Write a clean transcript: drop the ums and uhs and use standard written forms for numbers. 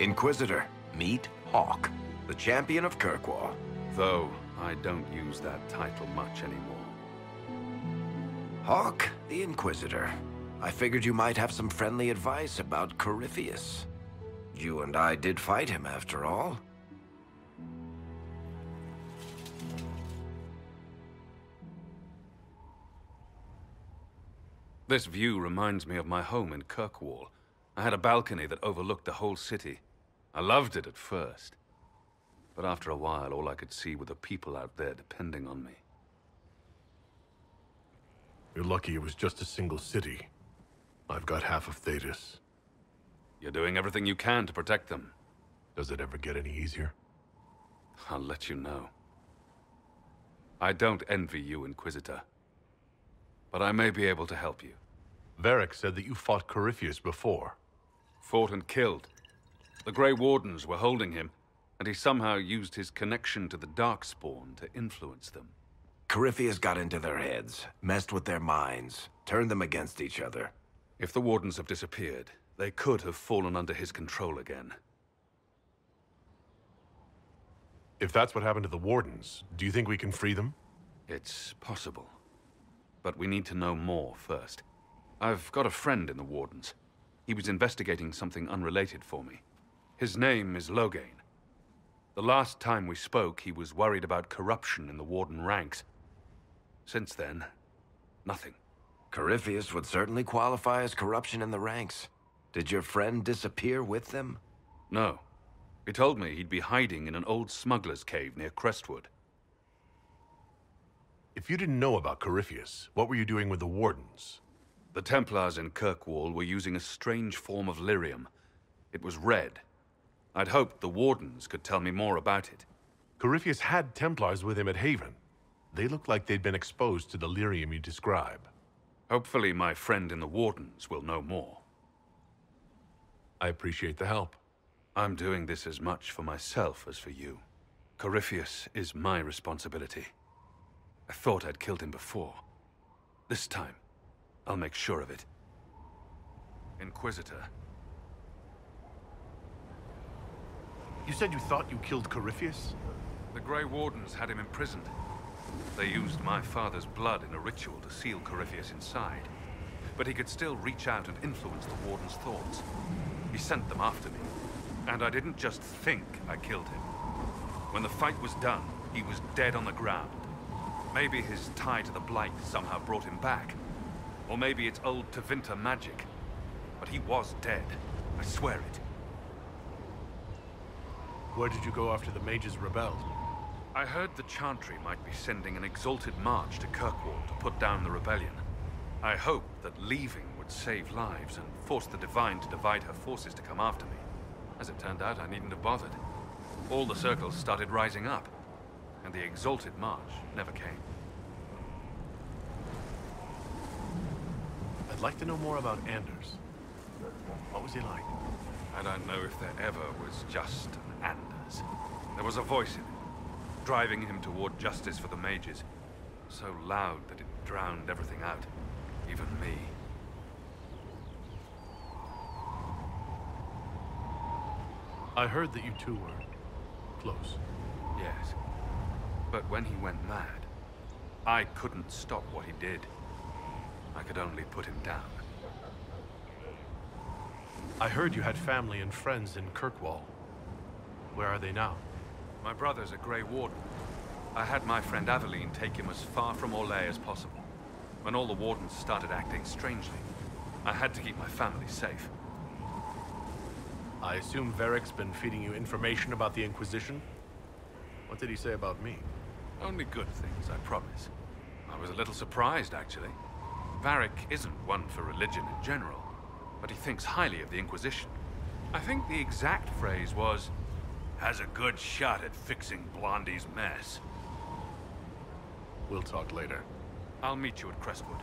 Inquisitor, meet Hawke, the champion of Kirkwall. Though I don't use that title much anymore. Hawke, the Inquisitor. I figured you might have some friendly advice about Corypheus. You and I did fight him, after all. This view reminds me of my home in Kirkwall. I had a balcony that overlooked the whole city. I loved it at first. But after a while, all I could see were the people out there depending on me. You're lucky it was just a single city. I've got half of Thetis. You're doing everything you can to protect them. Does it ever get any easier? I'll let you know. I don't envy you, Inquisitor. But I may be able to help you. Varric said that you fought Corypheus before. Fought and killed. The Grey Wardens were holding him, and he somehow used his connection to the Darkspawn to influence them. Corypheus got into their heads, messed with their minds, turned them against each other. If the Wardens have disappeared, they could have fallen under his control again. If that's what happened to the Wardens, do you think we can free them? It's possible. But we need to know more first. I've got a friend in the Wardens. He was investigating something unrelated for me. His name is Loghain. The last time we spoke, he was worried about corruption in the Warden ranks. Since then, nothing. Corypheus would certainly qualify as corruption in the ranks. Did your friend disappear with them? No. He told me he'd be hiding in an old smuggler's cave near Crestwood. If you didn't know about Corypheus, what were you doing with the Wardens? The Templars in Kirkwall were using a strange form of lyrium. It was red. I'd hoped the Wardens could tell me more about it. Corypheus had Templars with him at Haven. They looked like they'd been exposed to the lyrium you describe. Hopefully my friend in the Wardens will know more. I appreciate the help. I'm doing this as much for myself as for you. Corypheus is my responsibility. I thought I'd killed him before. This time, I'll make sure of it. Inquisitor. You said you thought you killed Corypheus? The Grey Wardens had him imprisoned. They used my father's blood in a ritual to seal Corypheus inside. But he could still reach out and influence the Warden's thoughts. He sent them after me. And I didn't just think I killed him. When the fight was done, he was dead on the ground. Maybe his tie to the Blight somehow brought him back. Or maybe it's old Tevinter magic. But he was dead. I swear it. Where did you go after the mages rebelled? I heard the Chantry might be sending an exalted march to Kirkwall to put down the rebellion. I hoped that leaving would save lives and force the Divine to divide her forces to come after me. As it turned out, I needn't have bothered. All the circles started rising up, and the exalted march never came. I'd like to know more about Anders. What was he like? I don't know if there ever was just an Anders. There was a voice in him, driving him toward justice for the mages. So loud that it drowned everything out, even me. I heard that you two were close. Yes. But when he went mad, I couldn't stop what he did. I could only put him down. I heard you had family and friends in Kirkwall. Where are they now? My brother's a Grey Warden. I had my friend Aveline take him as far from Orlais as possible. When all the Wardens started acting strangely, I had to keep my family safe. I assume Varric's been feeding you information about the Inquisition? What did he say about me? Only good things, I promise. I was a little surprised, actually. Varric isn't one for religion in general, but he thinks highly of the Inquisition. I think the exact phrase was, "has a good shot at fixing Blondie's mess." We'll talk later. I'll meet you at Crestwood.